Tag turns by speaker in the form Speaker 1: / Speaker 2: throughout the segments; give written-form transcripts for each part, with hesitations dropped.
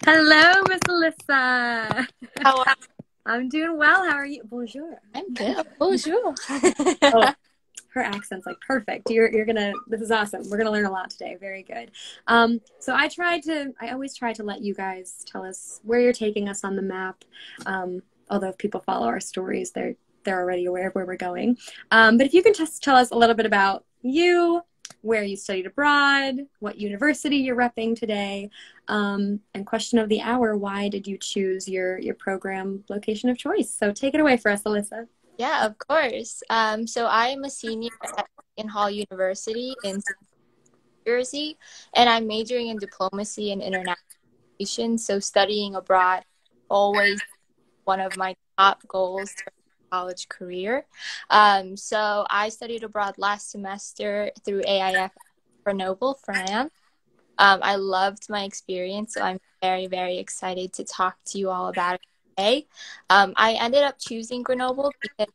Speaker 1: Hello, Miss Alyssa.
Speaker 2: How are
Speaker 1: I'm doing well. How are you? Bonjour.
Speaker 2: I'm good. Bonjour.
Speaker 1: Oh, her accent's like perfect. This is awesome. We're gonna learn a lot today. Very good. So I always try to let you guys tell us where you're taking us on the map. Although if people follow our stories, they're already aware of where we're going. But if you can just tell us a little bit about you, where you studied abroad, what university you're repping today, and question of the hour, why did you choose your program location of choice? So take it away for us, Alyssa.
Speaker 2: Yeah, of course. So I am a senior at Seton Hall University in New Jersey, and I'm majoring in diplomacy and international relations. So studying abroad, always one of my top goals for my college career. So I studied abroad last semester through AIFS Grenoble, France. I loved my experience, so I'm very, very excited to talk to you all about it today. I ended up choosing Grenoble because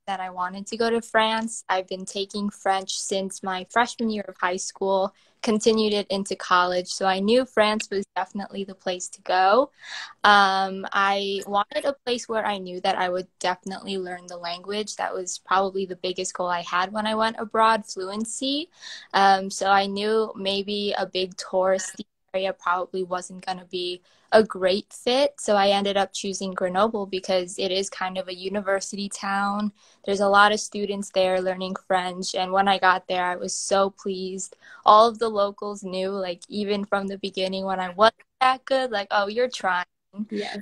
Speaker 2: that I wanted to go to France. I've been taking French since my freshman year of high school, continued it into college, so I knew France was definitely the place to go. I wanted a place where I knew that I would definitely learn the language. That was probably the biggest goal I had when I went abroad, fluency. So I knew maybe a big touristy area probably wasn't going to be a great fit. So I ended up choosing Grenoble because it is kind of a university town. There's a lot of students there learning French. And when I got there, I was so pleased. All of the locals knew, like, even from the beginning when I wasn't that good, like, oh, you're trying.
Speaker 1: Yes.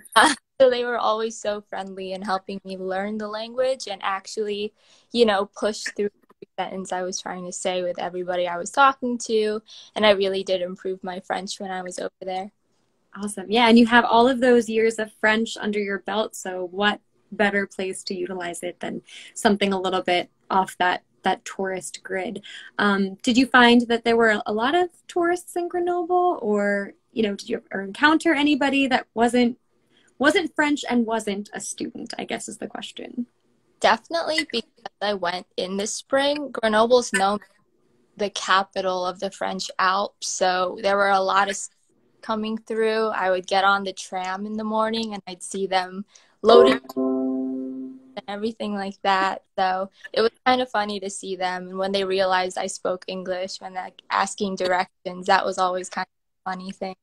Speaker 2: So they were always so friendly and helping me learn the language and actually, push through the sentence I was trying to say with everybody I was talking to. And I really did improve my French when I was over there.
Speaker 1: Awesome. Yeah, and you have all of those years of French under your belt, so what better place to utilize it than something a little bit off that tourist grid. Did you find that there were a lot of tourists in Grenoble, or did you ever encounter anybody that wasn't French and wasn't a student, I guess is the question.
Speaker 2: Definitely, because I went in the spring. Grenoble's known the capital of the French Alps, so there were a lot of coming through. I would get on the tram in the morning and I'd see them loading and everything like that. So it was kind of funny to see them. And when they realized I spoke English, when they're asking directions, that was always kind of a funny thing.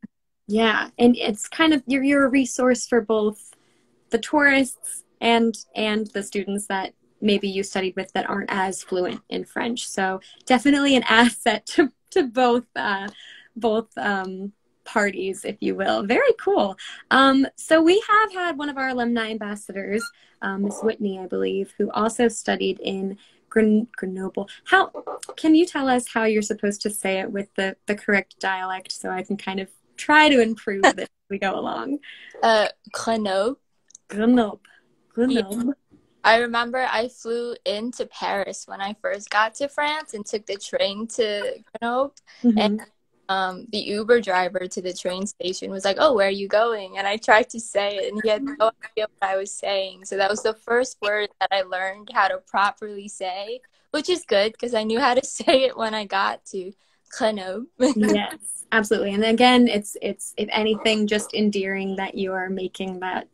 Speaker 1: Yeah, and it's kind of you're a resource for both the tourists and the students that maybe you studied with that aren't as fluent in French. So definitely an asset to both parties, if you will. Very cool. So we have had one of our alumni ambassadors, Miss Whitney, I believe, who also studied in Grenoble. How can you tell us how you're supposed to say it with the correct dialect so I can kind of try to improve it as we go along?
Speaker 2: Grenoble.
Speaker 1: Grenoble.
Speaker 2: Yeah. I remember I flew into Paris when I first got to France and took the train to Grenoble.
Speaker 1: Mm-hmm.
Speaker 2: And the Uber driver to the train station was like, oh, where are you going? And I tried to say it, and he had no idea what I was saying. So that was the first word that I learned how to properly say, which is good because I knew how to say it when I got to Grenoble.
Speaker 1: Yes, absolutely. And again, it's if anything, just endearing that you are making that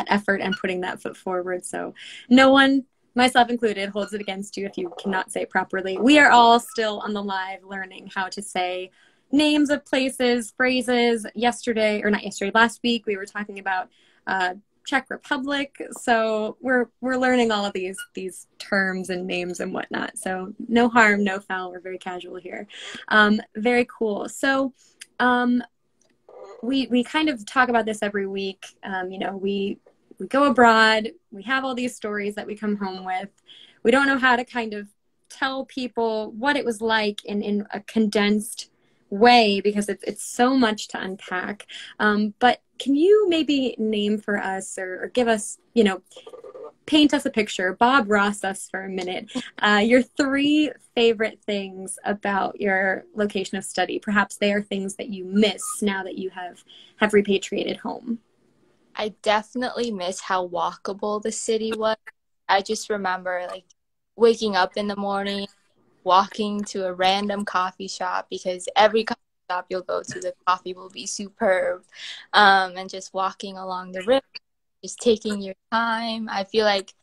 Speaker 1: effort and putting that foot forward. So no one, myself included, holds it against you if you cannot say it properly. We are all still on the live learning how to say names of places, phrases. Last week we were talking about Czech Republic. So we're learning all of these terms and names and whatnot. So no harm, no foul. We're very casual here. Very cool. So we kind of talk about this every week. We go abroad. We have all these stories that we come home with. We don't know how to kind of tell people what it was like in a condensed way because it's so much to unpack. But can you maybe name for us or give us, paint us a picture, Bob Ross us for a minute, your 3 favorite things about your location of study? Perhaps they are things that you miss now that you have repatriated home.
Speaker 2: I definitely miss how walkable the city was. I just remember waking up in the morning, walking to a random coffee shop because every coffee stop you'll go to, the coffee will be superb. And just walking along the river, just taking your time. I feel like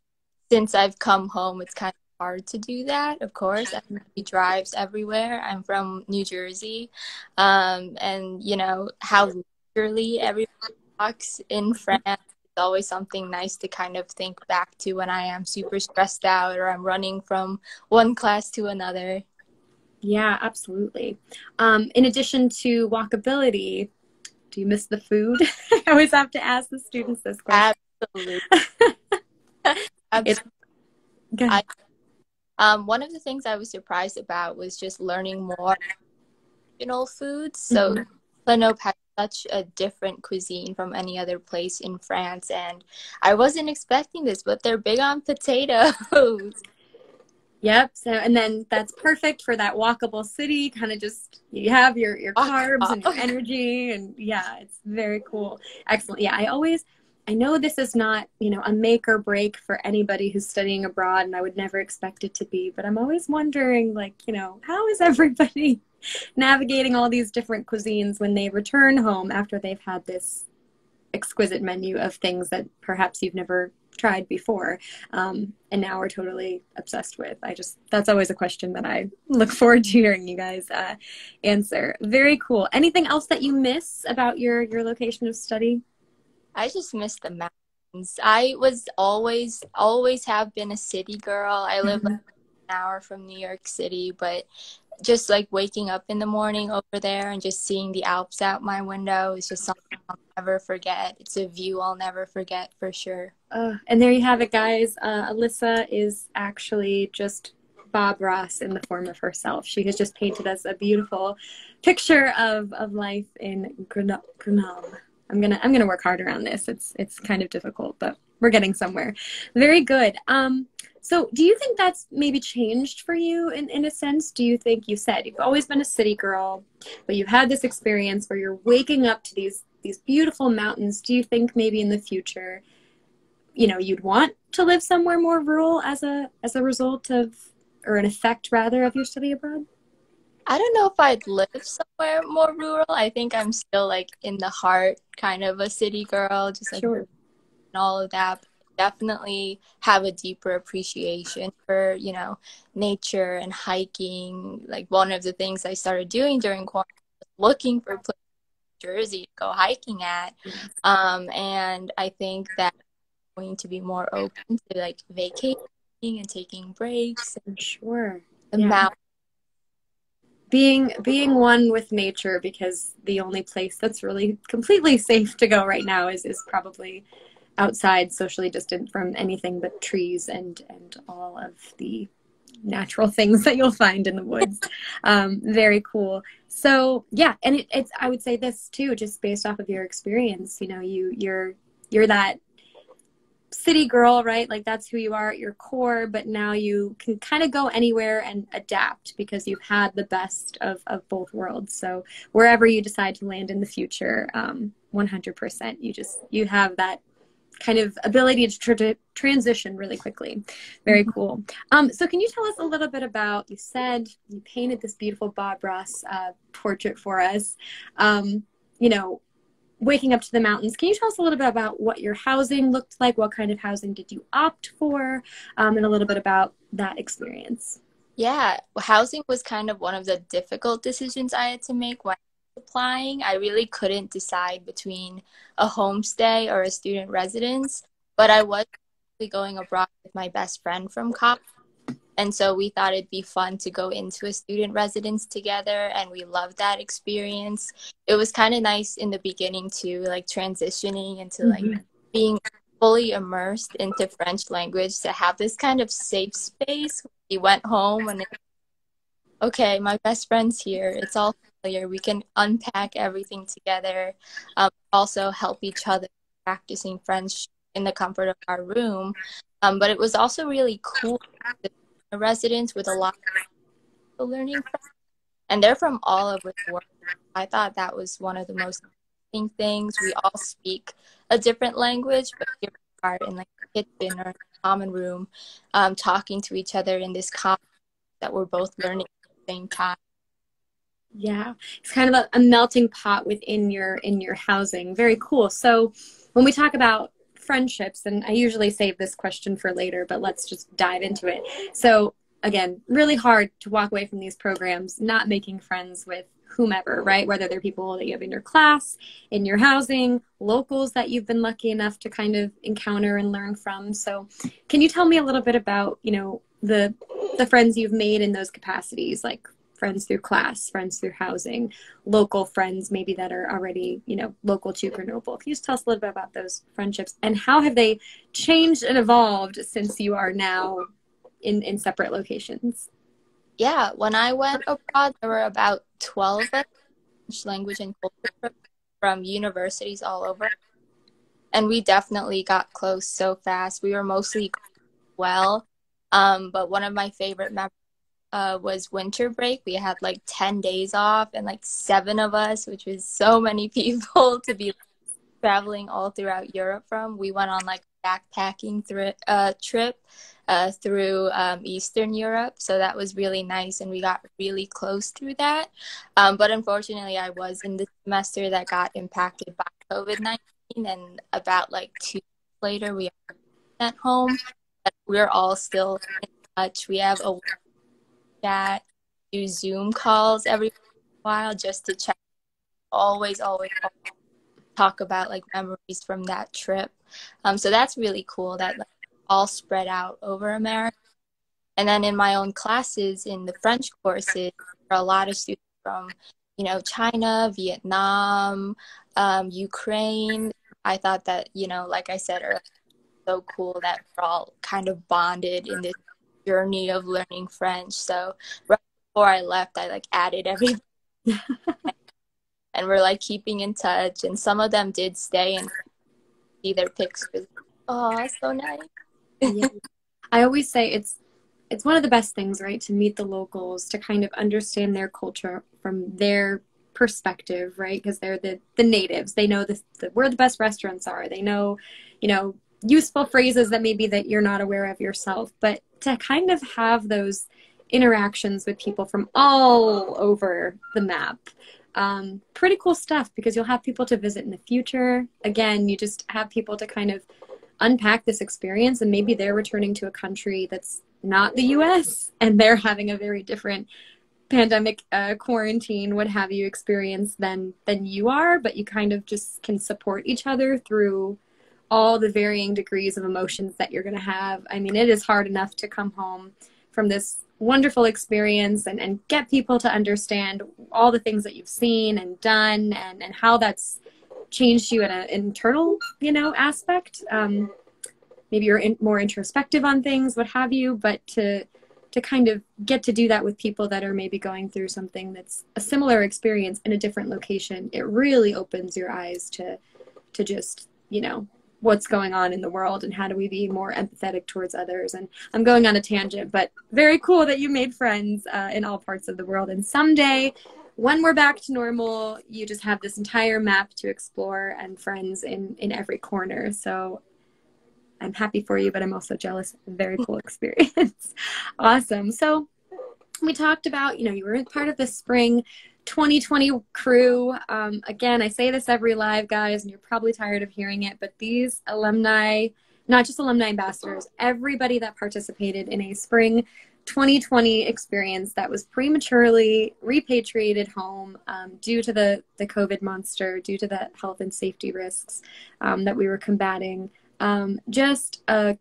Speaker 2: since I've come home, it's kind of hard to do that. Of course, everybody drives everywhere. I'm from New Jersey, and you know how leisurely everybody walks in France. It's always something nice to kind of think back to when I am super stressed out or I'm running from one class to another.
Speaker 1: Yeah, absolutely. In addition to walkability, do you miss the food? I always have to ask the students this question.
Speaker 2: Absolutely.
Speaker 1: It's, go ahead.
Speaker 2: One of the things I was surprised about was just learning more regional foods. So Grenoble has such a different cuisine from any other place in France, and I wasn't expecting this, but they're big on potatoes.
Speaker 1: Yep. So, and then that's perfect for that walkable city. Kind of just, you have your carbs and your energy, and yeah, it's very cool. Excellent. Yeah, I know this is not, you know, a make or break for anybody who's studying abroad, and I would never expect it to be, but I'm always wondering, like, you know, how is everybody navigating all these different cuisines when they return home after they've had this exquisite menu of things that perhaps you've never tried before, and now we're totally obsessed with. That's always a question that I look forward to hearing you guys answer. Very cool. Anything else that you miss about your location of study?
Speaker 2: I just miss the mountains. I was always have been a city girl. I live like an hour from New York City, but just like waking up in the morning over there and just seeing the Alps out my window is just something I'll never forget. It's a view I'll never forget for sure.
Speaker 1: And there you have it, guys. Alyssa is actually just Bob Ross in the form of herself. She has just painted us a beautiful picture of life in Grenoble. I'm gonna work harder on this. It's kind of difficult, but we're getting somewhere. Very good. So do you think that's maybe changed for you in a sense? Do you think, you said you've always been a city girl, but you've had this experience where you're waking up to these beautiful mountains. Do you think maybe in the future, you know, you'd want to live somewhere more rural as a result of, or an effect rather, of your study abroad?
Speaker 2: I don't know if I'd live somewhere more rural. I think I'm still like in the heart kind of a city girl, just like
Speaker 1: Sure.
Speaker 2: and all of that. But definitely have a deeper appreciation for, you know, nature and hiking. Like one of the things I started doing during quarantine was looking for places in Jersey to go hiking at. And I think that I'm going to be more open to like vacating and taking breaks.
Speaker 1: Sure.
Speaker 2: The mountains.
Speaker 1: Being one with nature, because the only place that's really completely safe to go right now is probably outside, socially distant from anything but trees and all of the natural things that you'll find in the woods. Very cool. So yeah, and it's I would say this too, just based off of your experience, you know, you're that city girl, right? Like that's who you are at your core, but now you can kind of go anywhere and adapt because you've had the best of both worlds. So wherever you decide to land in the future, 100%, you have that kind of ability to transition really quickly. Very cool. So can you tell us a little bit about, you said you painted this beautiful Bob Ross portrait for us, you know, waking up to the mountains. Can you tell us a little bit about what your housing looked like? What kind of housing did you opt for? And a little bit about that experience.
Speaker 2: Yeah, housing was kind of one of the difficult decisions I had to make when applying. I really couldn't decide between a homestay or a student residence, but I was going abroad with my best friend from college. And so we thought it'd be fun to go into a student residence together, and we loved that experience. It was kind of nice in the beginning too, like transitioning into like being fully immersed into French language, to have this kind of safe space. We went home and okay, my best friend's here. It's all familiar. We can unpack everything together. Also help each other practicing French in the comfort of our room. But it was also really cool. A residence with a lot of people learning French, and they're from all over the world. I thought that was one of the most interesting things. We all speak a different language, but here we are in like the kitchen or the common room, talking to each other in this common that we're both learning at the same time.
Speaker 1: Yeah, it's kind of a melting pot within your housing. Very cool. So when we talk about friendships, and I usually save this question for later, but let's just dive into it. So again, really hard to walk away from these programs not making friends with whomever, right? Whether they're people that you have in your class, in your housing, locals that you've been lucky enough to kind of encounter and learn from. So can you tell me a little bit about, the friends you've made in those capacities, like friends through class, friends through housing, local friends maybe that are already, local to Grenoble. Can you just tell us a little bit about those friendships and how have they changed and evolved since you are now in separate locations?
Speaker 2: Yeah, when I went abroad, there were about 12 of us, language and culture from universities all over. And we definitely got close so fast. We were mostly well. But one of my favorite memories was winter break. We had like 10 days off and like 7 of us, which was so many people to be traveling all throughout Europe from. We went on like a backpacking trip through Eastern Europe. So that was really nice and we got really close through that. But unfortunately, I was in the semester that got impacted by COVID-19 and about like 2 weeks later, we are at home. But we're all still in touch. We have a chat, do Zoom calls every while just to check. Always talk about like memories from that trip. So that's really cool that like, all spread out over America. And then in my own classes in the French courses, there are a lot of students from, China, Vietnam, Ukraine. I thought that, like I said earlier, so cool that we're all kind of bonded in this journey of learning French. So right before I left, I like added everybody and we're like keeping in touch. And some of them did stay and see their pictures. Oh, so nice.
Speaker 1: Yeah. I always say it's one of the best things, right? To meet the locals, to kind of understand their culture from their perspective, right? Because they're the natives. They know where the best restaurants are. They know, useful phrases that maybe that you're not aware of yourself. But to kind of have those interactions with people from all over the map, pretty cool stuff because you'll have people to visit in the future. Again, you just have people to kind of unpack this experience and maybe they're returning to a country that's not the US and they're having a very different pandemic quarantine, what have you, experience than you are, but you kind of just can support each other through all the varying degrees of emotions that you're going to have. I mean, it is hard enough to come home from this wonderful experience and get people to understand all the things that you've seen and done and how that's changed you in an internal, aspect. Maybe you're more introspective on things, what have you, but to kind of get to do that with people that are maybe going through something that's a similar experience in a different location, it really opens your eyes to just, what's going on in the world and how do we be more empathetic towards others. And I'm going on a tangent, but very cool that you made friends in all parts of the world. And someday when we're back to normal, you just have this entire map to explore and friends in every corner. So I'm happy for you, but I'm also jealous. Very cool experience. Awesome. So we talked about, you were part of the spring 2020 crew. Again, I say this every live, guys, and you're probably tired of hearing it, but these alumni, not just alumni ambassadors, everybody that participated in a spring 2020 experience that was prematurely repatriated home due to the COVID monster, due to the health and safety risks that we were combating. Just a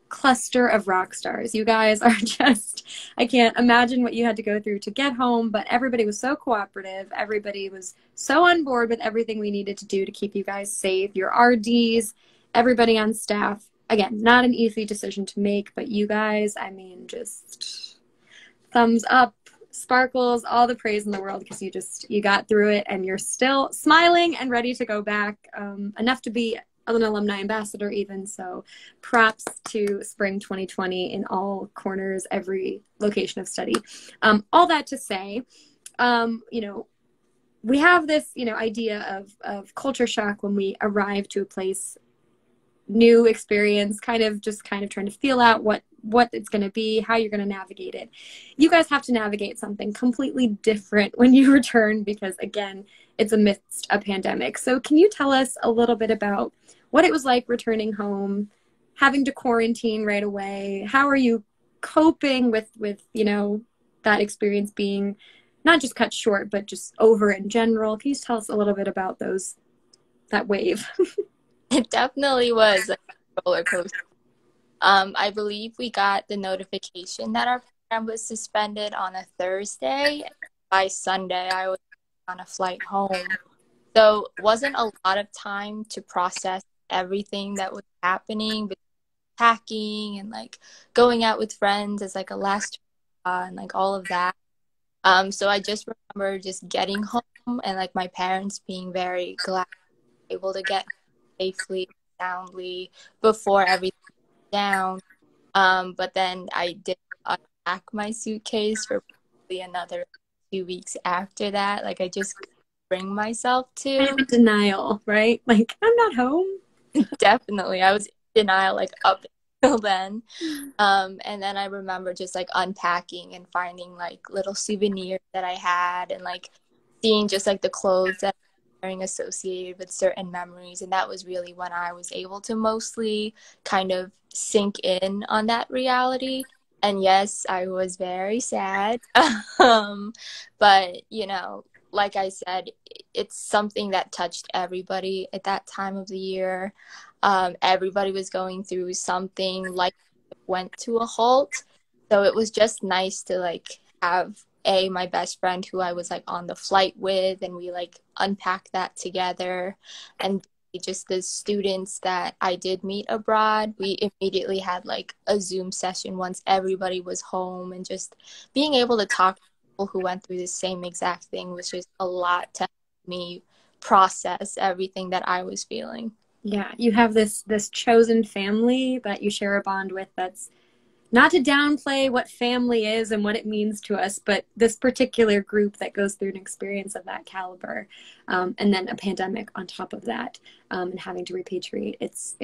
Speaker 1: cluster of rock stars. You guys are just, I can't imagine what you had to go through to get home, but everybody was so cooperative. Everybody was so on board with everything we needed to do to keep you guys safe. Your RDs, everybody on staff. Again, not an easy decision to make, but you guys, I mean, just thumbs up, sparkles, all the praise in the world because you got through it and you're still smiling and ready to go back, enough to be an alumni ambassador even. So props to spring 2020 in all corners, every location of study. All that to say, we have this, idea of culture shock when we arrive to a place, new experience, kind of trying to feel out what what it's going to be, how you're going to navigate it. You guys have to navigate something completely different when you return because, again, it's amidst a pandemic. So can you tell us a little bit about what it was like returning home, having to quarantine right away? How are you coping with that experience being not just cut short, but just over in general? Can you tell us a little bit about that wave?
Speaker 2: It definitely was a roller coaster. I believe we got the notification that our program was suspended on a Thursday. By Sunday, I was on a flight home. So it wasn't a lot of time to process everything that was happening, packing and like going out with friends as like a last and like all of that. So I just remember just getting home and like my parents being very glad able to get safely, soundly before everything went down. But then I did unpack my suitcase for probably another 2 weeks after that. Like I just couldn't bring myself to.
Speaker 1: Kind of in denial, right? Like, I'm not home.
Speaker 2: Definitely. I was in denial like up until then. And then I remember just like unpacking and finding like little souvenirs that I had and like seeing just like the clothes that associated with certain memories, and that was really when I was able to mostly kind of sink in on that reality. And yes, I was very sad. But like I said, it's something that touched everybody at that time of the year. Everybody was going through something, like went to a halt, so it was just nice to like have my best friend who I was like on the flight with, and we like unpacked that together. And just the students that I did meet abroad, we immediately had like a Zoom session once everybody was home, and just being able to talk to people who went through the same exact thing was just a lot to help me process everything that I was feeling.
Speaker 1: Yeah, you have this chosen family that you share a bond with. That's not to downplay what family is and what it means to us, but this particular group that goes through an experience of that caliber, and then a pandemic on top of that, and having to repatriate, it's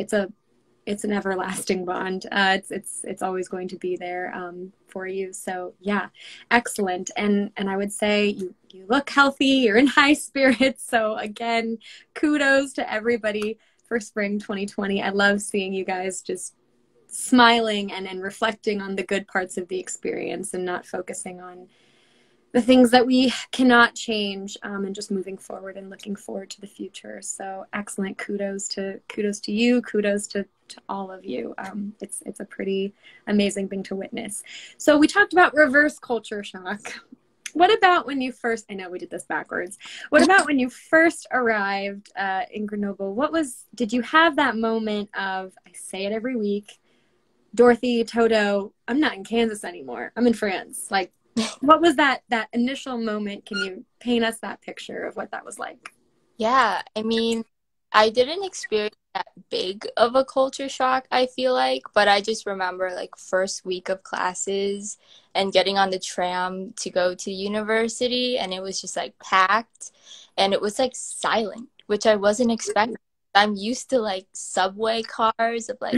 Speaker 1: an everlasting bond. It's always going to be there for you. So yeah, excellent. And I would say you look healthy. You're in high spirits. So again, kudos to everybody for spring 2020. I love seeing you guys just smiling and reflecting on the good parts of the experience and not focusing on the things that we cannot change, and just moving forward and looking forward to the future. So excellent. Kudos to you. Kudos to all of you. It's a pretty amazing thing to witness. So we talked about reverse culture shock. What about when you first, I know we did this backwards. What about when you first arrived in Grenoble? Did you have that moment of, I say it every week, 𝗟𝗘𝗧'𝗦, I'm not in Kansas anymore. I'm in France. Like, what was that initial moment? Can you paint us that picture of what that was like?
Speaker 2: Yeah, I mean, I didn't experience that big of a culture shock, I feel like, but I just remember like first week of classes and getting on the tram to go to university, and it was just like packed and it was like silent, which I wasn't expecting. I'm used to like subway cars of like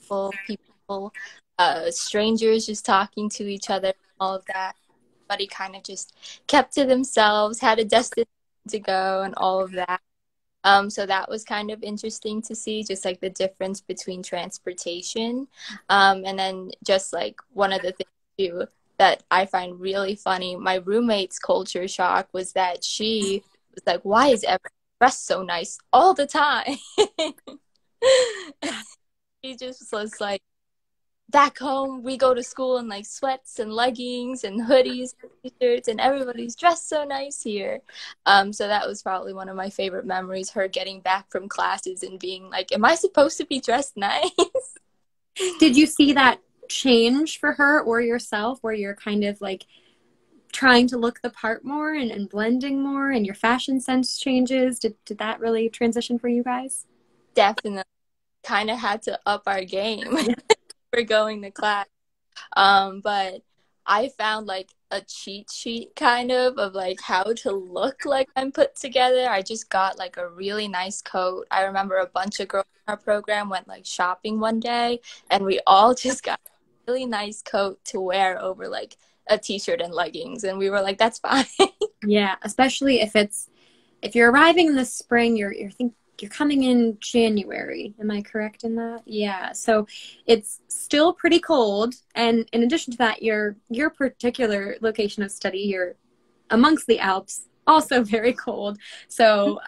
Speaker 2: full people, strangers just talking to each other, all of that. Everybody kind of just kept to themselves, had a destination to go and all of that. So that was kind of interesting to see, just like the difference between transportation. And then just like one of the things too that I find really funny, my roommate's culture shock was that she was like, why is everyone dressed so nice all the time? She just was like, back home we go to school in like sweats and leggings and hoodies and t-shirts, and everybody's dressed so nice here. So that was probably one of my favorite memories, her getting back from classes and being like, am I supposed to be dressed nice?
Speaker 1: Did you see that change for her or yourself, where you're kind of like trying to look the part more and blending more, and your fashion sense changes? Did that really transition for you guys?
Speaker 2: Definitely. Kind of had to up our game for going to class. But I found like a cheat sheet kind of like how to look like I'm put together. I just got like a really nice coat. I remember a bunch of girls in our program went like shopping one day, and we all just got really nice coat to wear over like a t-shirt and leggings. And we were like, that's fine.
Speaker 1: Yeah, especially if you're arriving in the spring, you're coming in January. Am I correct in that? Yeah. So it's still pretty cold. And in addition to that, your particular location of study, you're amongst the Alps, also very cold. So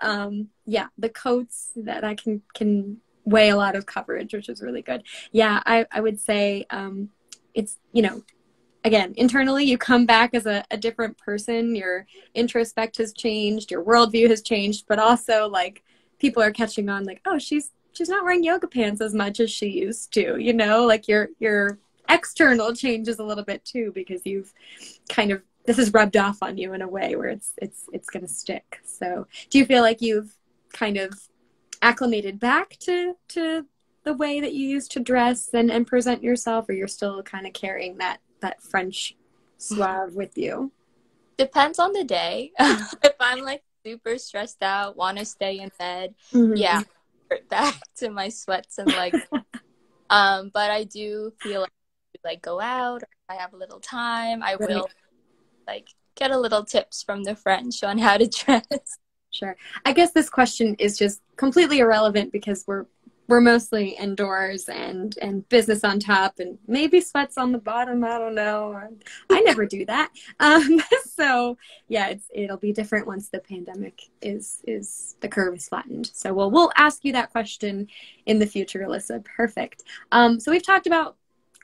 Speaker 1: yeah, the coats that I can weigh a lot of coverage, which is really good. Yeah, I would say it's, you know, again, internally, you come back as a different person. Your introspect has changed, your worldview has changed, but also like people are catching on like, oh, she's not wearing yoga pants as much as she used to, you know, like your external changes a little bit too, because you've kind of, this has rubbed off on you in a way where it's going to stick. So do you feel like you've kind of acclimated back to the way that you used to dress and present yourself, or you're still kind of carrying that French suave with you?
Speaker 2: Depends on the day. If I'm like super stressed out, want to stay in bed, yeah, revert back to my sweats and like, but I do feel like go out, or if I have a little time, I will like get a little tips from the French on how to dress.
Speaker 1: Sure. I guess this question is just completely irrelevant because we're mostly indoors and business on top and maybe sweats on the bottom. I don't know. I never do that. So yeah, it'll be different once the pandemic is the curve is flattened. So we'll ask you that question in the future, Alyssa. Perfect. So we've talked about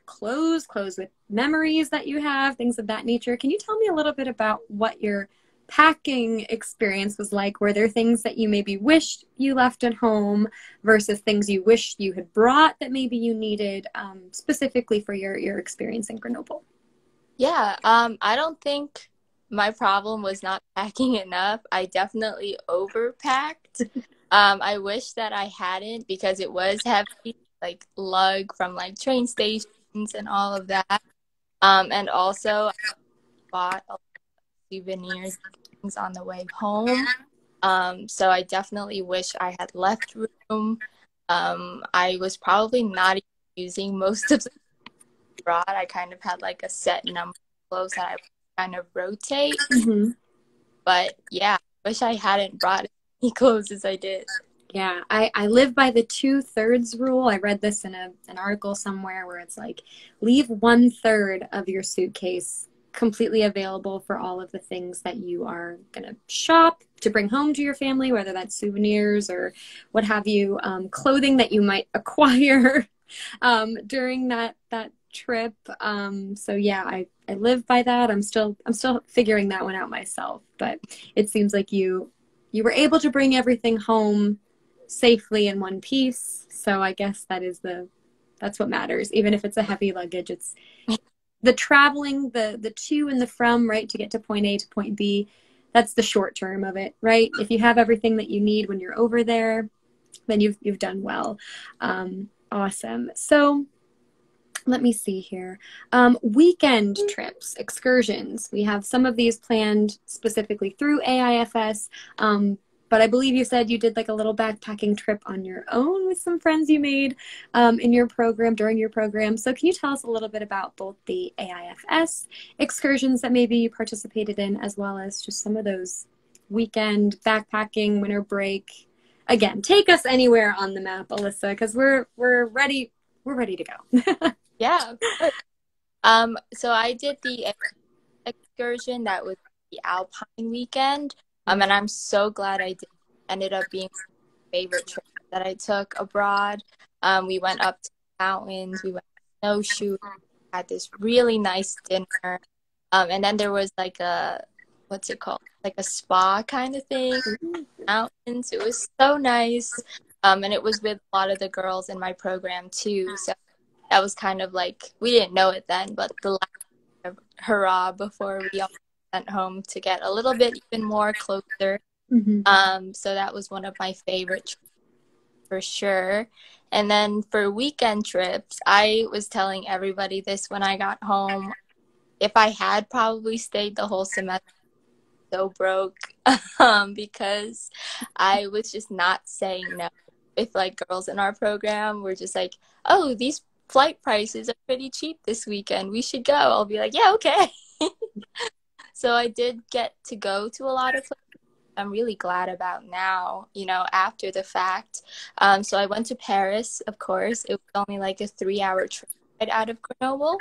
Speaker 1: clothes with memories that you have, things of that nature. Can you tell me a little bit about what your packing experience was like? Were there things that you maybe wished you left at home versus things you wished you had brought that maybe you needed, specifically for your experience in Grenoble?
Speaker 2: Yeah, I don't think my problem was not packing enough. I definitely overpacked. I wish that I hadn't, because it was heavy, like lug from like train stations and all of that. And also I bought a lot of souvenirs things on the way home. So I definitely wish I had left room. I was probably not even using most of the brought. I kind of had like a set number of clothes that I would kind of rotate. But yeah, I wish I hadn't brought as many clothes as I did.
Speaker 1: Yeah, I live by the 2/3 rule. I read this in an article somewhere where it's like, leave 1/3 of your suitcase completely available for all of the things that you are going to shop to bring home to your family, whether that's souvenirs or what have you, clothing that you might acquire during that trip. So yeah, I live by that. I'm still figuring that one out myself, but it seems like you were able to bring everything home safely in one piece. So I guess that's what matters. Even if it's a heavy luggage, it's the traveling, the to and the from, right, to get to point A to point B. That's the short term of it, right? If you have everything that you need when you're over there, then you've done well. Awesome. So let me see here. Weekend trips, excursions. We have some of these planned specifically through AIFS. But I believe you said you did like a little backpacking trip on your own with some friends you made in your program, during your program. So can you tell us a little bit about both the AIFS excursions that maybe you participated in, as well as just some of those weekend backpacking, winter break? Again, take us anywhere on the map, Alyssa, because we're ready. We're ready to go.
Speaker 2: Yeah. So I did the excursion that was the Alpine weekend. And I'm so glad I did. Ended up being my favorite trip that I took abroad. We went up to the mountains. We went snowshoeing. Had this really nice dinner. And then there was like what's it called? Like a spa kind of thing. Mountains. It was so nice. And it was with a lot of the girls in my program too. So that was kind of like, we didn't know it then, but the last hurrah before we all went home to get a little bit even more closer. So that was one of my favorite trips for sure. And then for weekend trips, I was telling everybody this when I got home. If I had probably stayed the whole semester, so broke, because I was just not saying no. With like girls in our program, we're just like, oh, these flight prices are pretty cheap this weekend. We should go. I'll be like, yeah, okay. So I did get to go to a lot of places I'm really glad about now, you know, after the fact. So I went to Paris, of course. It was only like a 3-hour trip right out of Grenoble.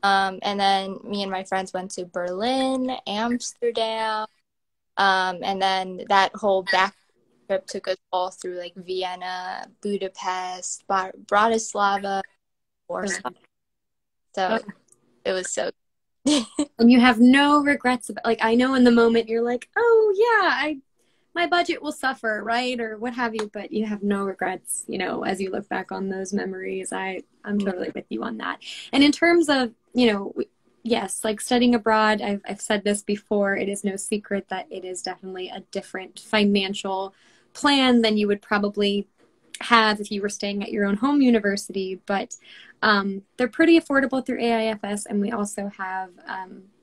Speaker 2: And then me and my friends went to Berlin, Amsterdam, and then that whole back trip took us all through like Vienna, Budapest, Bratislava, Warsaw. So it was so
Speaker 1: And you have no regrets about, like, I know in the moment you're like, oh yeah, my budget will suffer, right? Or what have you, but you have no regrets, you know, as you look back on those memories. I'm totally with you on that. And in terms of, you know, yes, like studying abroad, I've said this before, it is no secret that it is definitely a different financial plan than you would probably have if you were staying at your own home university, but they're pretty affordable through AIFS, and we also have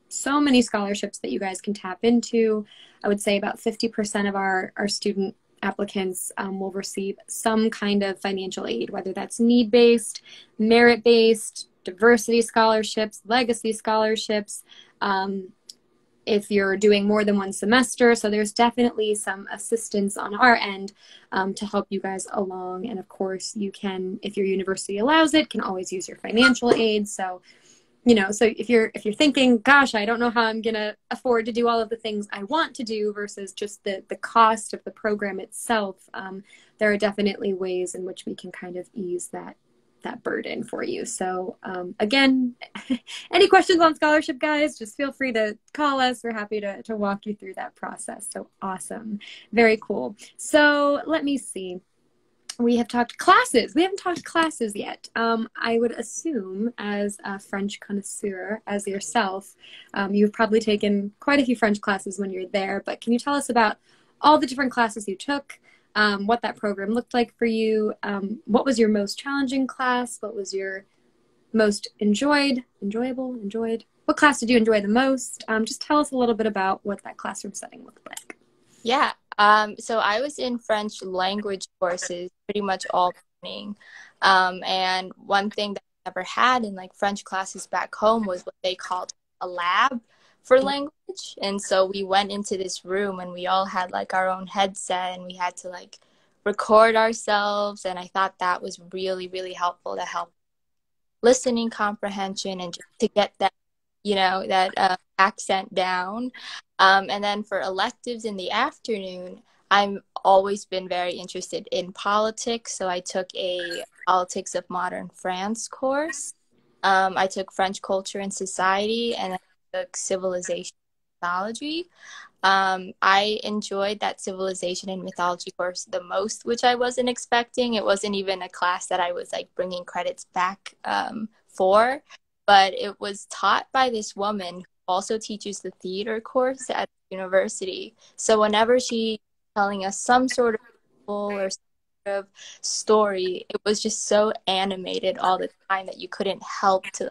Speaker 1: so many scholarships that you guys can tap into. I would say about 50% of our student applicants will receive some kind of financial aid, whether that's need-based, merit-based, diversity scholarships, legacy scholarships, if you're doing more than one semester. So there's definitely some assistance on our end to help you guys along. And of course you can, if your university allows it, can always use your financial aid. So, you know, so if you're thinking, gosh, I don't know how I'm going to afford to do all of the things I want to do versus just the cost of the program itself, there are definitely ways in which we can kind of ease that burden for you. So again, any questions on scholarship, guys, just feel free to call us. We're happy to walk you through that process. So awesome. Very cool. So let me see. We have talked classes. We haven't talked classes yet. I would assume as a French connoisseur, as yourself, you've probably taken quite a few French classes when you're there, but can you tell us about all the different classes you took? What that program looked like for you, what was your most challenging class, what was your most enjoyed? What class did you enjoy the most? Just tell us a little bit about what that classroom setting looked like.
Speaker 2: Yeah, so I was in French language courses pretty much all morning, and one thing that I never had in like French classes back home was what they called a lab for language. And so we went into this room and we all had like our own headset and we had to like record ourselves, and I thought that was really, really helpful to help listening comprehension and just to get that, you know, that accent down. And then for electives in the afternoon, I've always been very interested in politics, so I took a Politics of Modern France course. I took French Culture and Society, and took Civilization and Mythology. I enjoyed that Civilization and Mythology course the most, which I wasn't expecting. It wasn't even a class that I was like bringing credits back for, but it was taught by this woman who also teaches the theater course at the university. So whenever she telling us some sort of or sort of story, it was just so animated all the time that you couldn't help to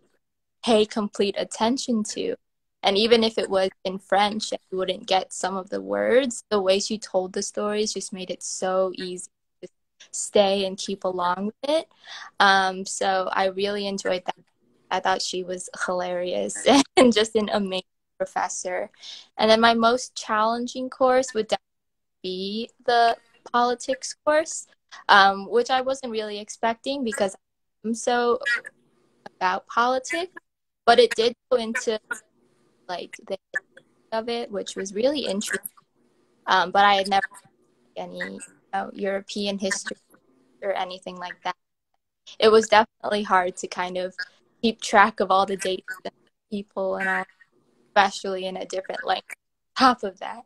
Speaker 2: pay complete attention to. And even if it was in French and you wouldn't get some of the words, the way she told the stories just made it so easy to stay and keep along with it. So I really enjoyed that. I thought she was hilarious and just an amazing professor. And then my most challenging course would definitely be the politics course, which I wasn't really expecting because I'm so about politics. But it did go into like the history of it, which was really interesting. But I had never any European history or anything like that. It was definitely hard to kind of keep track of all the dates and people and all, especially in a different language on top of that.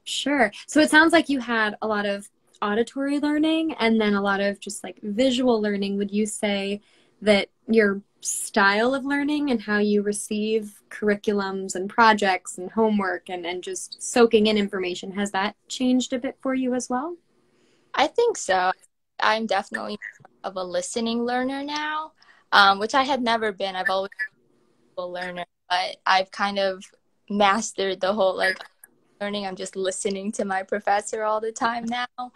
Speaker 1: Sure. So it sounds like you had a lot of auditory learning and then a lot of just like visual learning. Would you say that your style of learning and how you receive curriculums and projects and homework and just soaking in information, has that changed a bit for you as well?
Speaker 2: I think so. I'm definitely more of a listening learner now, which I had never been. I've always been a learner, but I've kind of mastered the whole like learning. I'm just listening to my professor all the time now.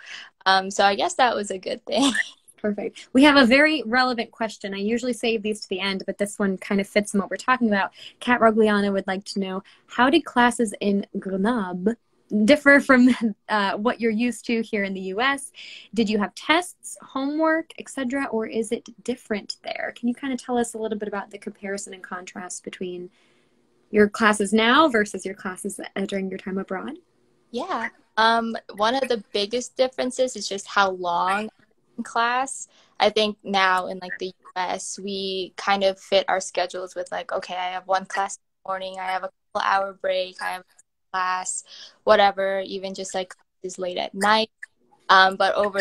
Speaker 2: So I guess that was a good thing.
Speaker 1: Perfect. We have a very relevant question. I usually save these to the end, but this one kind of fits in what we're talking about. Kat Rogliana would like to know, how did classes in Grenoble differ from what you're used to here in the US? Did you have tests, homework, etc., or is it different there? Can you kind of tell us a little bit about the comparison and contrast between your classes now versus your classes during your time abroad?
Speaker 2: Yeah. One of the biggest differences is just how long class. I think now in like the US, we kind of fit our schedules with like, okay, I have one class in the morning, I have a couple hour break, I have a class, whatever, even just like classes late at night. But over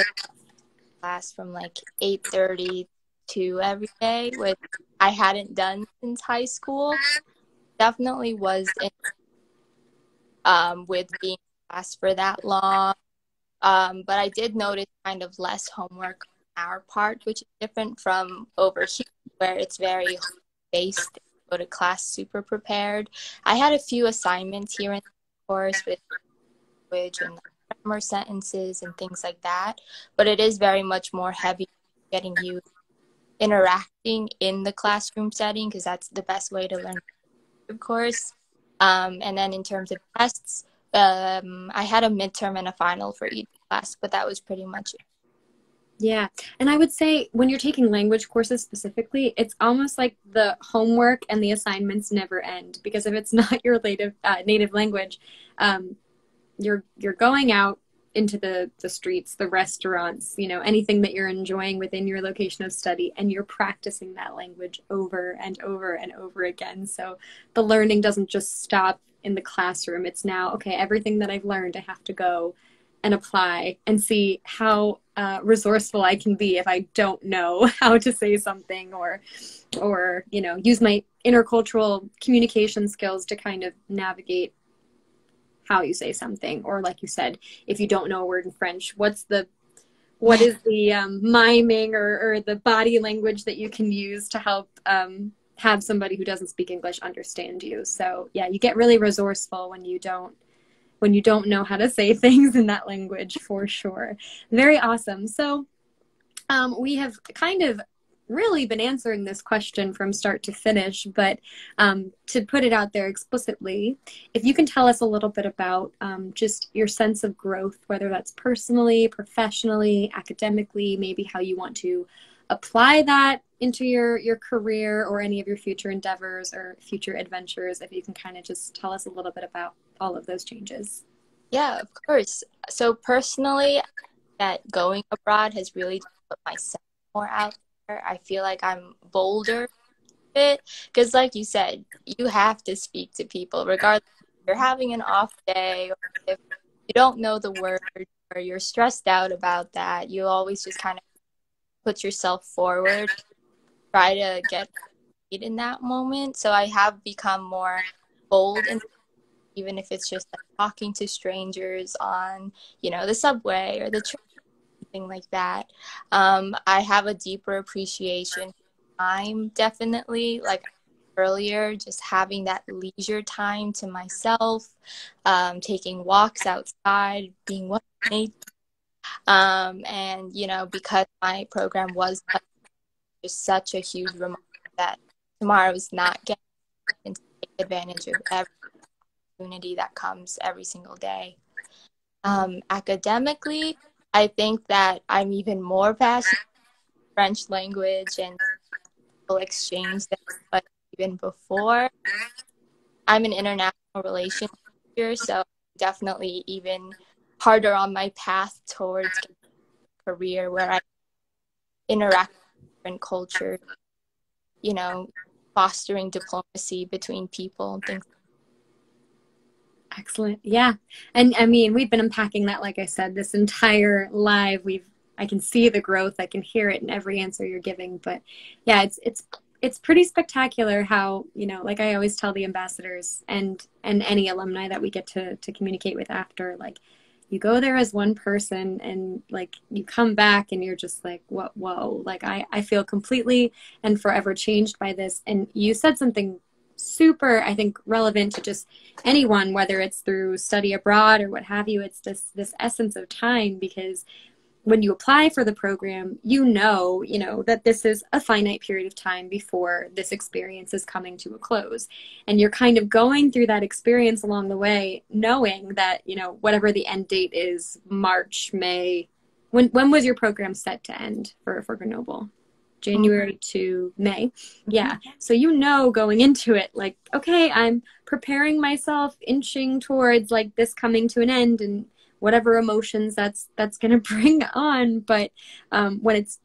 Speaker 2: class from like 8:30 to every day, which I hadn't done since high school, definitely was in, with being in class for that long. But I did notice kind of less homework on our part, which is different from over here, where it's very based. Go to class super prepared. I had a few assignments here in the course with language and grammar sentences and things like that, but it is very much more heavy getting you interacting in the classroom setting, because that's the best way to learn, of course. And then in terms of tests, I had a midterm and a final for each class, but that was pretty much it.
Speaker 1: Yeah. And I would say when you're taking language courses specifically, it's almost like the homework and the assignments never end, because if it's not your native language, you're going out into the streets, the restaurants, you know, anything that you're enjoying within your location of study, and you're practicing that language over and over and over again. So the learning doesn't just stop in the classroom. It's now, okay, everything that I've learned, I have to go and apply and see how resourceful I can be if I don't know how to say something, or you know, use my intercultural communication skills to kind of navigate how you say something. Or like you said, if you don't know a word in French, what is the miming or the body language that you can use to help have somebody who doesn't speak English understand you. So yeah, you get really resourceful when you don't know how to say things in that language, for sure. Very awesome. So we have kind of really been answering this question from start to finish, but to put it out there explicitly, if you can tell us a little bit about just your sense of growth, whether that's personally, professionally, academically, maybe how you want to apply that into your career or any of your future endeavors or future adventures, if you can kind of just tell us a little bit about all of those changes.
Speaker 2: Yeah, of course. So personally, that going abroad has really put myself more out there. I feel like I'm bolder a bit, because like you said, you have to speak to people regardless if you're having an off day or if you don't know the word or you're stressed out about that. You always just kind of put yourself forward, try to get in that moment. So I have become more bold, and even if it's just like talking to strangers on, you know, the subway or the train, something like that. I have a deeper appreciation for time, definitely, like earlier, just having that leisure time to myself, taking walks outside, being with nature. And, you know, because my program was just such a huge reminder that tomorrow is not getting to take advantage of every opportunity that comes every single day. Academically, I think that I'm even more passionate about French language and exchange than but even before. I'm an international relations major, so definitely even harder on my path towards a career where I interact with different cultures, you know, fostering diplomacy between people and things.
Speaker 1: Excellent. Yeah. And I mean, we've been unpacking that, like I said, this entire live. I can see the growth, I can hear it in every answer you're giving. But yeah, it's pretty spectacular how, you know, like I always tell the ambassadors and any alumni that we get to communicate with after, like, you go there as one person and like you come back and you're just like, whoa, like I feel completely and forever changed by this. And you said something super, I think, relevant to just anyone, whether it's through study abroad or what have you. It's this essence of time, because when you apply for the program, you know that this is a finite period of time before this experience is coming to a close. And you're kind of going through that experience along the way, knowing that, whatever the end date is, March, May. When was your program set to end for Grenoble? January to May. Yeah. So going into it, like, okay, I'm preparing myself, inching towards like this coming to an end and whatever emotions that's going to bring on. But when it's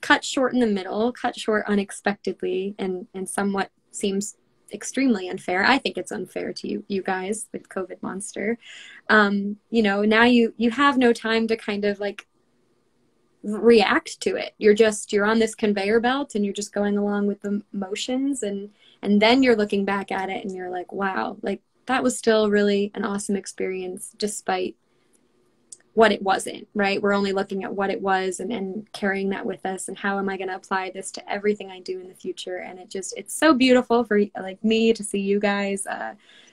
Speaker 1: cut short in the middle, cut short unexpectedly, and somewhat seems extremely unfair. I think it's unfair to you guys with COVID monster. Now you have no time to kind of like react to it. You're on this conveyor belt and you're just going along with the motions, and then you're looking back at it and you're like, wow, like that was still really an awesome experience despite what it wasn't, right? We're only looking at what it was and carrying that with us, and how am I going to apply this to everything I do in the future. And it's so beautiful for like me to see you guys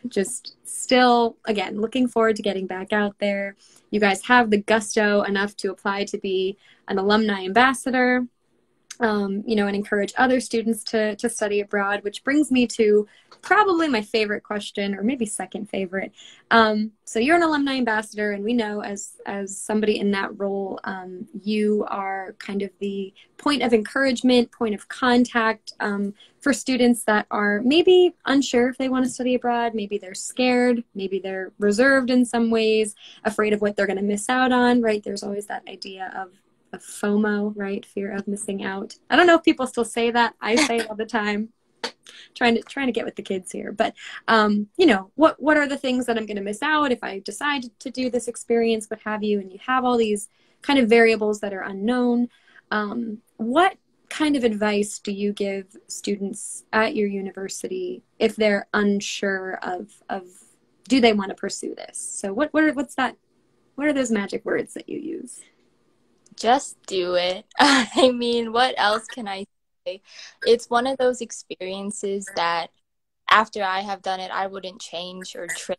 Speaker 1: just still, again, looking forward to getting back out there. You guys have the gusto enough to apply to be an alumni ambassador, and encourage other students to study abroad, which brings me to probably my favorite question, or maybe second favorite. So you're an alumni ambassador, and we know as somebody in that role, you are kind of the point of encouragement, point of contact for students that are maybe unsure if they want to study abroad. Maybe they're scared, maybe they're reserved in some ways, afraid of what they're going to miss out on, right? There's always that idea of FOMO, right? Fear of missing out. I don't know if people still say that. I say it all the time. Trying to get with the kids here. But what are the things that I'm going to miss out if I decide to do this experience, what have you, and you have all these kind of variables that are unknown. What kind of advice do you give students at your university if they're unsure of do they want to pursue this? So what are those magic words that you use?
Speaker 2: Just do it. I mean, what else can I say? It's one of those experiences that after I have done it, I wouldn't change or trade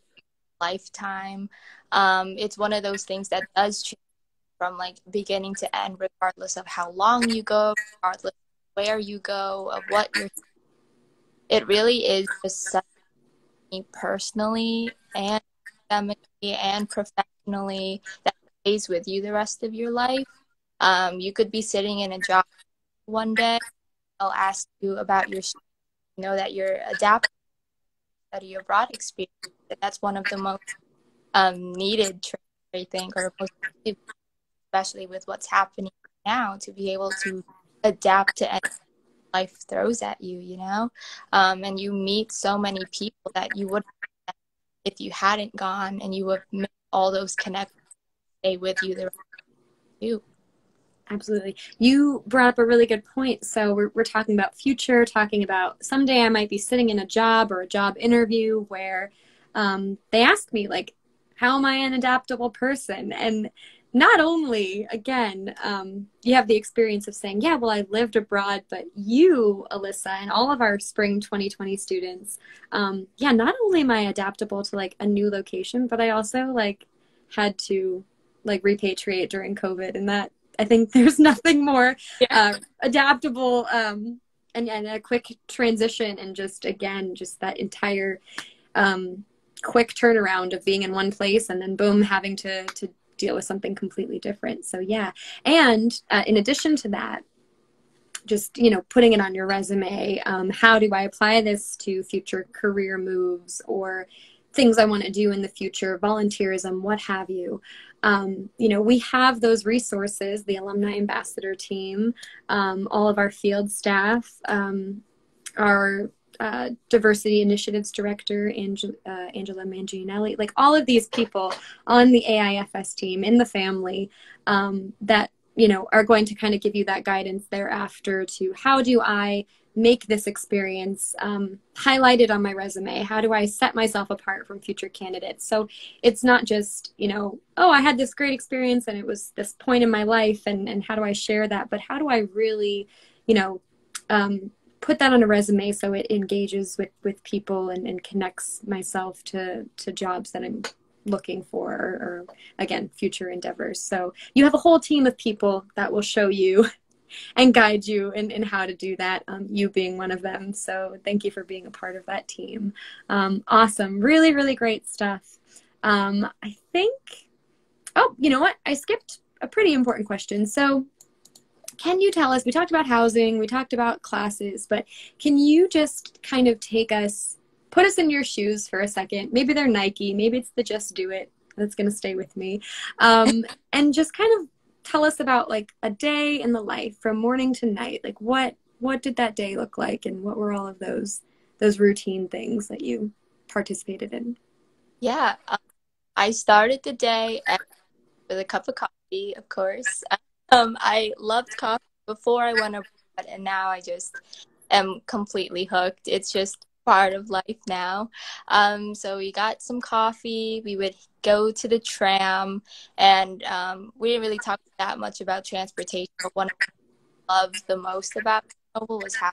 Speaker 2: lifetime. It's one of those things that does change from like beginning to end, regardless of how long you go, regardless of where you go, of what you're. It really is just something personally and academically and professionally that stays with you the rest of your life. You could be sitting in a job one day, I'll ask you about your, that you're adapting to study abroad experience. That's one of the most needed traits, I think, or most, especially with what's happening now, to be able to adapt to anything life throws at you, and you meet so many people that you wouldn't if you hadn't gone, and you would make all those connections stay with you the rest of you.
Speaker 1: Absolutely. You brought up a really good point. So we're talking about future, talking about someday I might be sitting in a job or a job interview where they ask me, like, how am I an adaptable person? And not only, again, you have the experience of saying, yeah, well, I lived abroad, but you, Alyssa, and all of our spring 2020 students, not only am I adaptable to like a new location, but I also like had to like repatriate during COVID, and that, I think there's nothing more adaptable and a quick transition, and just that entire quick turnaround of being in one place and then boom, having to deal with something completely different. So yeah. And in addition to that, just, putting it on your resume, how do I apply this to future career moves or things I want to do in the future, volunteerism, what have you. We have those resources, the Alumni Ambassador team, all of our field staff, our Diversity Initiatives Director, Angela Mangianelli, like all of these people on the AIFS team in the family that, are going to kind of give you that guidance thereafter to how do I make this experience highlighted on my resume? How do I set myself apart from future candidates? So it's not just, oh, I had this great experience and it was this point in my life, and how do I share that? But how do I really, put that on a resume so it engages with people and connects myself to jobs that I'm looking for, or again, future endeavors. So you have a whole team of people that will show you and guide you in how to do that, you being one of them. So thank you for being a part of that team. Awesome. Really, really great stuff. I think, oh, you know what? I skipped a pretty important question. So can you tell us, we talked about housing, we talked about classes, but can you just kind of put us in your shoes for a second? Maybe they're Nike, maybe it's the Just Do It that's going to stay with me. And just kind of tell us about like a day in the life from morning to night. Like what did that day look like, and what were all of those routine things that you participated in?
Speaker 2: Yeah, I started the day with a cup of coffee, of course. I loved coffee before I went abroad, and now I just am completely hooked. It's just part of life now. So we got some coffee. We would go to the tram, and we didn't really talk that much about transportation. But one I loved the most about Grenoble was how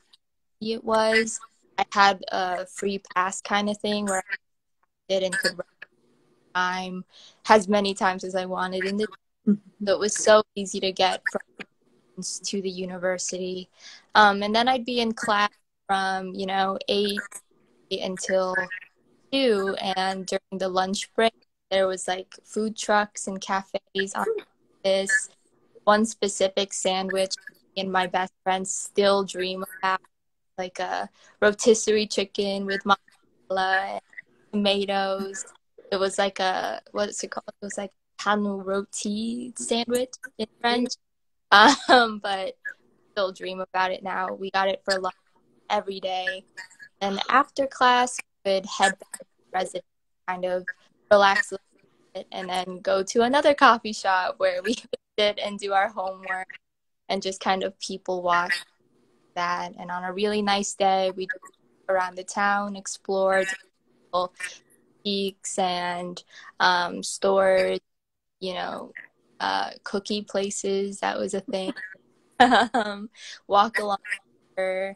Speaker 2: easy it was. I had a free pass kind of thing where I did and could run time as many times as I wanted in the. So it was so easy to get from to the university. And then I'd be in class from 8 until 2, and during the lunch break there was like food trucks and cafes on this one specific sandwich me and my best friend still dream about, like a rotisserie chicken with mozzarella and tomatoes. It was like what's it called? It was like 𝗟𝗘𝗧'𝗦 sandwich in French. But still dream about it now. We got it for lunch every day. And after class, we would head back to the residence, kind of relax a little bit, and then go to another coffee shop where we would sit and do our homework and just kind of people watch that. And on a really nice day, we'd go around the town, explore peaks and stores, cookie places. That was a thing. Walk along the river.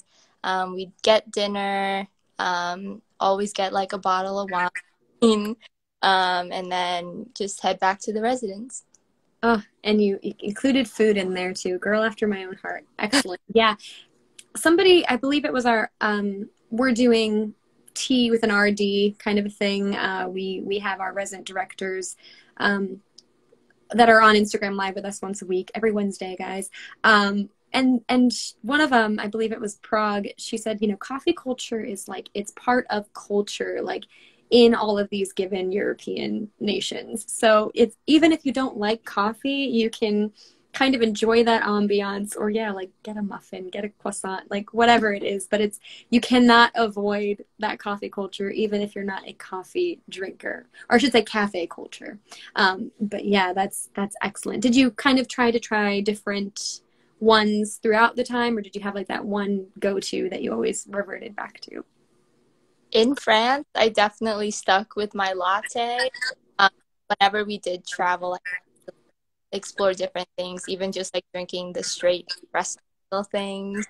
Speaker 2: We'd get dinner, always get like a bottle of wine, and then just head back to the residence.
Speaker 1: Oh, and you included food in there too. Girl after my own heart. Excellent. Yeah. Somebody, I believe it was we're doing tea with an RD kind of a thing. We have our resident directors that are on Instagram Live with us once a week, every Wednesday, guys. And one of them, I believe it was Prague, she said, coffee culture is like, it's part of culture, like in all of these given European nations. So it's, even if you don't like coffee, you can kind of enjoy that ambiance, or like get a muffin, get a croissant, like whatever it is, but you cannot avoid that coffee culture, even if you're not a coffee drinker, or I should say cafe culture. But yeah, that's excellent. Did you kind of try different ones throughout the time, or did you have like that one go-to that you always reverted back to?
Speaker 2: In France, I definitely stuck with my latte. Whenever we did travel, I explore different things, even just like drinking the straight espresso things.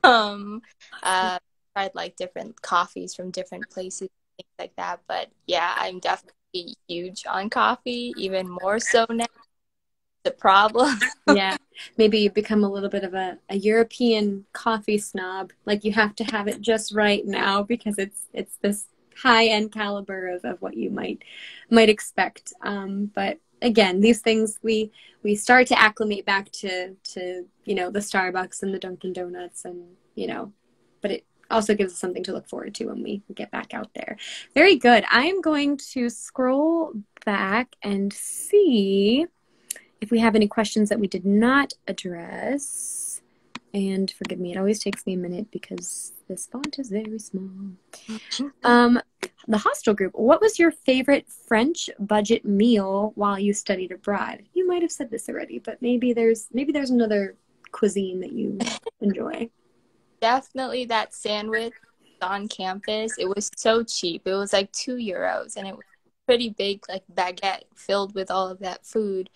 Speaker 2: Tried like different coffees from different places, things like that. But yeah, I'm definitely huge on coffee, even more so now. The problem.
Speaker 1: Yeah, maybe you become a little bit of a European coffee snob. Like you have to have it just right now because it's this high-end caliber of what you might expect. But again, these things we start to acclimate back to the Starbucks and the Dunkin' Donuts, and but it also gives us something to look forward to when we get back out there. Very good. I am going to scroll back and see if we have any questions that we did not address. And forgive me, it always takes me a minute because this font is very small. The hostel group, what was your favorite French budget meal while you studied abroad? You might have said this already, but maybe there's another cuisine that you enjoy.
Speaker 2: Definitely that sandwich on campus. It was so cheap. It was like €2, and it was pretty big, like baguette filled with all of that food.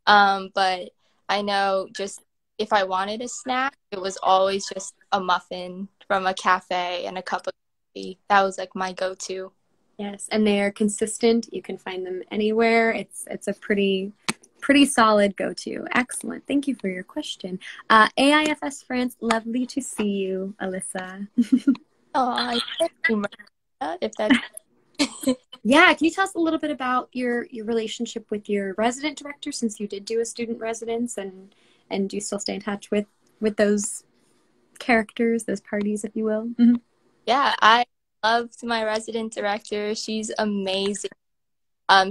Speaker 2: But I know just if I wanted a snack, it was always just a muffin from a cafe and a cup of coffee. That was like my go-to.
Speaker 1: Yes, and they are consistent. You can find them anywhere. It's a pretty solid go-to. Excellent. Thank you for your question. AIFS France, lovely to see you, Alyssa.
Speaker 2: Oh, if that's
Speaker 1: Yeah, can you tell us a little bit about your relationship with your resident director, since you did do a student residence, and do you still stay in touch with those characters, those parties, if you will? Mm-hmm.
Speaker 2: Yeah, I loved my resident director. She's amazing.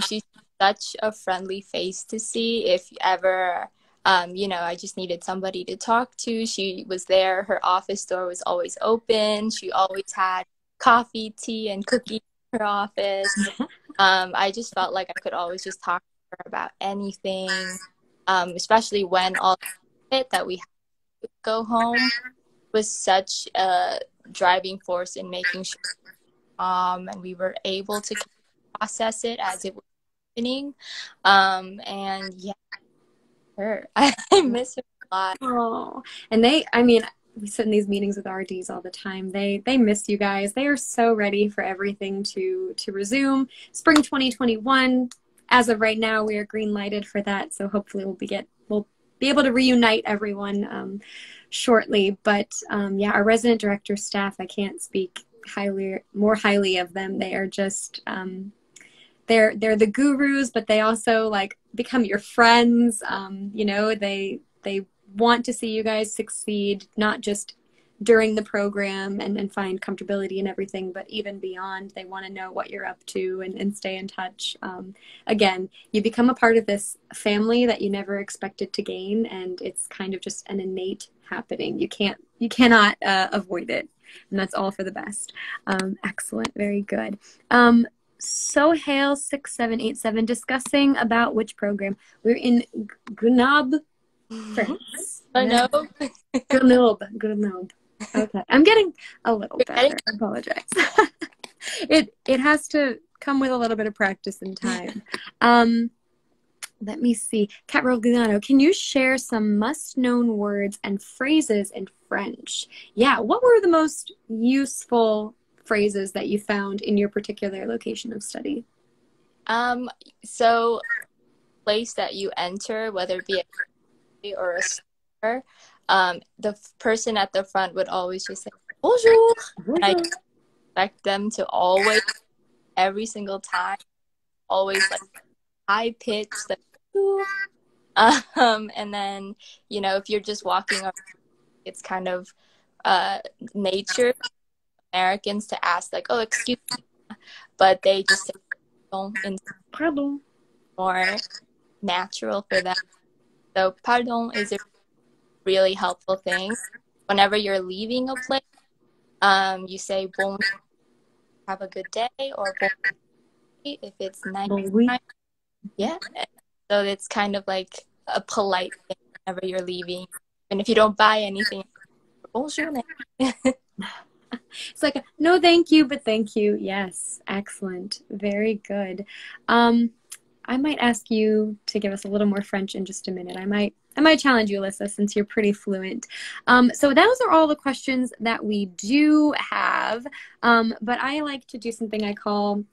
Speaker 2: She's such a friendly face to see if ever, I just needed somebody to talk to. She was there. Her office door was always open. She always had coffee, tea, and cookies in her office. I just felt like I could always just talk to her about anything, especially when all it that we had to go home was such a driving force in making sure and we were able to process it as it was happening. And yeah, her. I miss her a lot.
Speaker 1: Oh, and we sit in these meetings with RDs all the time. They miss you guys. They are so ready for everything to resume. Spring 2021. As of right now, we are green lighted for that. So hopefully we'll be able to reunite everyone shortly. But yeah, our resident director staff, I can't speak more highly of them. They are just they're the gurus, but they also like become your friends. They want to see you guys succeed, not just during the program and find comfortability and everything, but even beyond. They want to know what you're up to and stay in touch. Again, you become a part of this family that you never expected to gain, and it's kind of just an innate happening. You cannot avoid it, and that's all for the best. Excellent, very good. 𝗟𝗘𝗧'𝗦, discussing about which program. We're in Grenoble, France.
Speaker 2: Grenoble.
Speaker 1: Grenoble. Okay, I'm getting a little better. I apologize. It has to come with a little bit of practice and time. Let me see. 𝗟𝗘𝗧'𝗦, can you share some must-known words and phrases in French? Yeah, what were the most useful phrases that you found in your particular location of study?
Speaker 2: So place that you enter, whether it be a or a store, the person at the front would always just say bonjour. And I expect them to always, every single time, always like high pitch, like and then if you're just walking around, it's kind of nature Americans to ask like, oh, excuse me, but they just say pardon, more natural for them. So pardon is a really helpful thing. Whenever you're leaving a place, you say bon, have a good day, or bon if it's nice. Yeah. So it's kind of like a polite thing whenever you're leaving. And if you don't buy anything, bonjour.
Speaker 1: It's like, no, thank you, but thank you. Yes. Excellent. Very good. I might ask you to give us a little more French in just a minute. I might challenge you, Alyssa, since you're pretty fluent. So those are all the questions that we do have. But I like to do something I call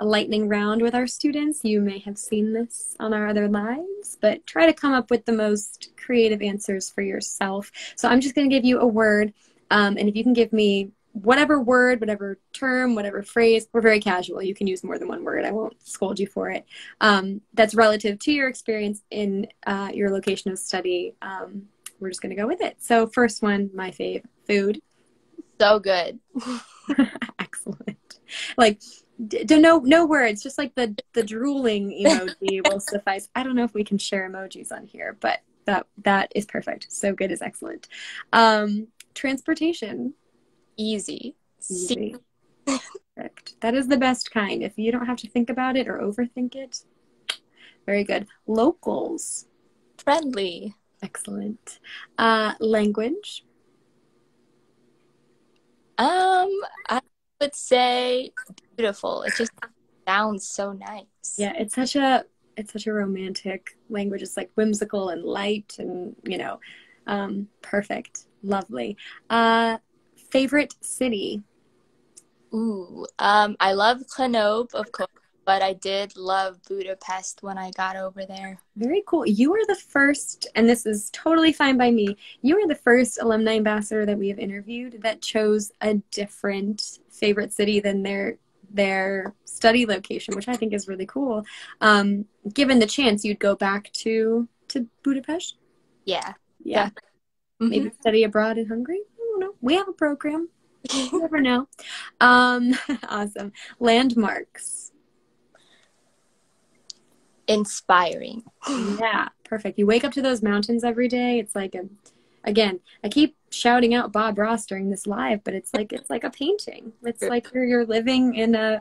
Speaker 1: a lightning round with our students. You may have seen this on our other lives, but try to come up with the most creative answers for yourself. So I'm just going to give you a word, and if you can give me whatever word, whatever term, whatever phrase, we're very casual. You can use more than one word. I won't scold you for it. That's relative to your experience in your location of study. We're just going to go with it. So first one, my fave, food.
Speaker 2: So good.
Speaker 1: Excellent. Like, no words, just like the drooling emoji will suffice. I don't know if we can share emojis on here, but that is perfect. So good is excellent. Transportation.
Speaker 2: Easy.
Speaker 1: Perfect. That is the best kind. If you don't have to think about it or overthink it. Very good. Locals.
Speaker 2: Friendly.
Speaker 1: Excellent. Language.
Speaker 2: I would say beautiful. It just sounds so nice.
Speaker 1: Yeah, it's such a romantic language. It's like whimsical and light and perfect. Lovely. Favorite city.
Speaker 2: Ooh, I love Grenoble, of course, but I did love Budapest when I got over there.
Speaker 1: Very cool. You are the first, and this is totally fine by me, you are the first alumni ambassador that we have interviewed that chose a different favorite city than their study location, which I think is really cool. Given the chance, you'd go back to Budapest?
Speaker 2: Yeah.
Speaker 1: Yeah. Maybe study abroad in Hungary? I don't know. We have a program. You never know. Awesome. Landmarks.
Speaker 2: Inspiring.
Speaker 1: Yeah, perfect. You wake up to those mountains every day. It's like again, I keep shouting out Bob Ross during this live, but it's like a painting. It's like you're living in a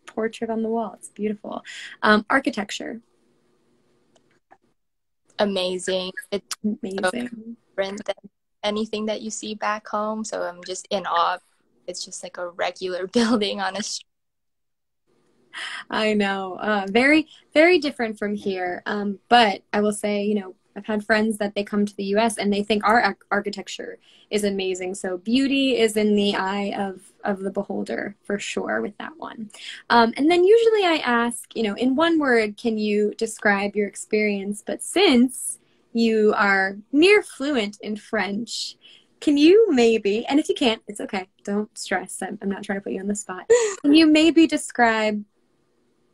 Speaker 1: portrait on the wall. It's beautiful. Architecture.
Speaker 2: Amazing. It's
Speaker 1: amazing.
Speaker 2: So different than anything that you see back home. So I'm just in awe. It's just like a regular building on a street.
Speaker 1: I know. Very, very different from here. But I will say, you know, I've had friends that they come to the US and they think our architecture is amazing. So beauty is in the eye of the beholder for sure with that one. And then usually I ask, you know, in one word, can you describe your experience? But since you are near fluent in French, can you maybe, and if you can't, it's okay, don't stress. I'm not trying to put you on the spot. Can you maybe describe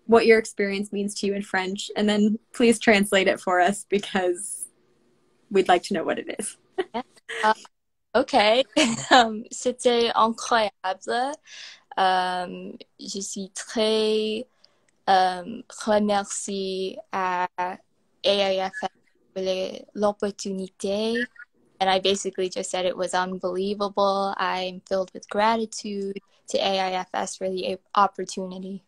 Speaker 1: what your experience means to you in French, and then please translate it for us because we'd like to know what it is.
Speaker 2: Okay. C'était incroyable. Je suis très remercie à AIFS for l'opportunité. And I basically just said it was unbelievable. I'm filled with gratitude to AIFS for the opportunity.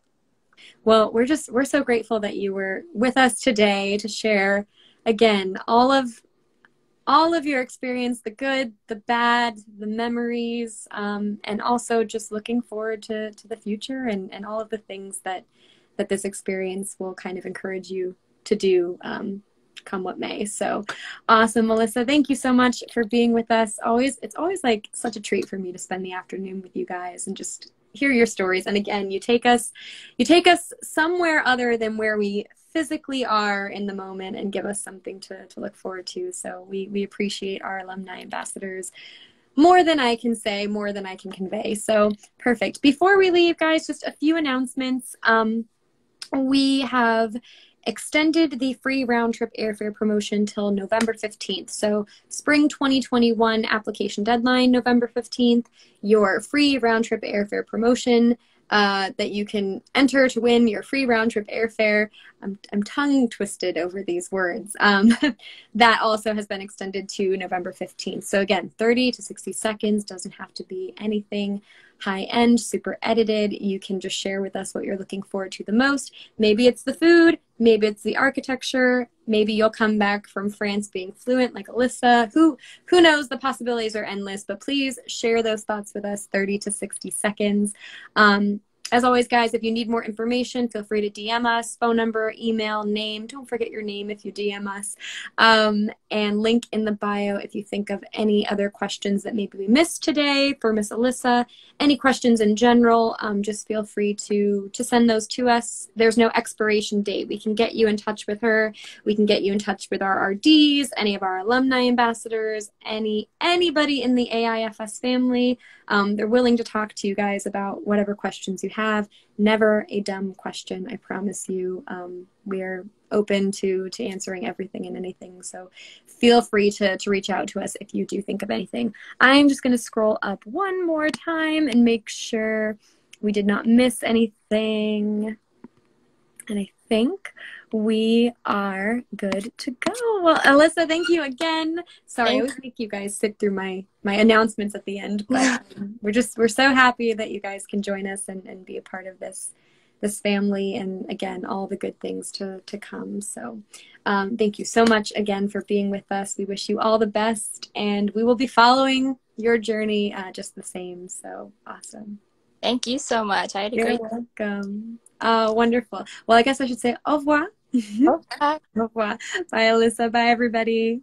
Speaker 1: Well, we're so grateful that you were with us today to share, again, all of your experience, the good, the bad, the memories, and also just looking forward to the future and all of the things that this experience will kind of encourage you to do, come what may. So awesome, Alyssa. Thank you so much for being with us. It's always like such a treat for me to spend the afternoon with you guys and just hear your stories. And again, you take us somewhere other than where we physically are in the moment and give us something to look forward to. So we appreciate our alumni ambassadors more than I can say, more than I can convey. So perfect. Before we leave, guys, just a few announcements. We have extended the free round-trip airfare promotion till November 15th. So spring 2021 application deadline, November 15th, your free round-trip airfare promotion that you can enter to win your free round-trip airfare. I'm tongue-twisted over these words. That also has been extended to November 15th. So again, 30 to 60 seconds, doesn't have to be anything high-end, super edited. You can just share with us what you're looking forward to the most. Maybe it's the food, maybe it's the architecture, maybe you'll come back from France being fluent like Alyssa. Who knows? The possibilities are endless, but please share those thoughts with us, 30 to 60 seconds. As always, guys, if you need more information, feel free to DM us, phone number, email, name. Don't forget your name if you DM us. And link in the bio if you think of any other questions that maybe we missed today for Miss Alyssa. Any questions in general, just feel free to send those to us. There's no expiration date. We can get you in touch with her. We can get you in touch with our RDs, any of our alumni ambassadors, anybody in the AIFS family. They're willing to talk to you guys about whatever questions you have. Never a dumb question, I promise you. We're open to answering everything and anything, so feel free to reach out to us if you do think of anything. I'm just going to scroll up one more time and make sure we did not miss anything. And I think we are good to go. Well, Alyssa, thank you again. Sorry, I always make you guys sit through my announcements at the end, but we're so happy that you guys can join us and be a part of this family, and again, all the good things to come. So thank you so much again for being with us. We wish you all the best, and we will be following your journey just the same. So awesome.
Speaker 2: Thank you so much. I had a great
Speaker 1: You're welcome. Oh, wonderful. Well, I guess I should say au revoir.
Speaker 2: Okay.
Speaker 1: Au revoir. Bye, Alyssa. Bye, everybody.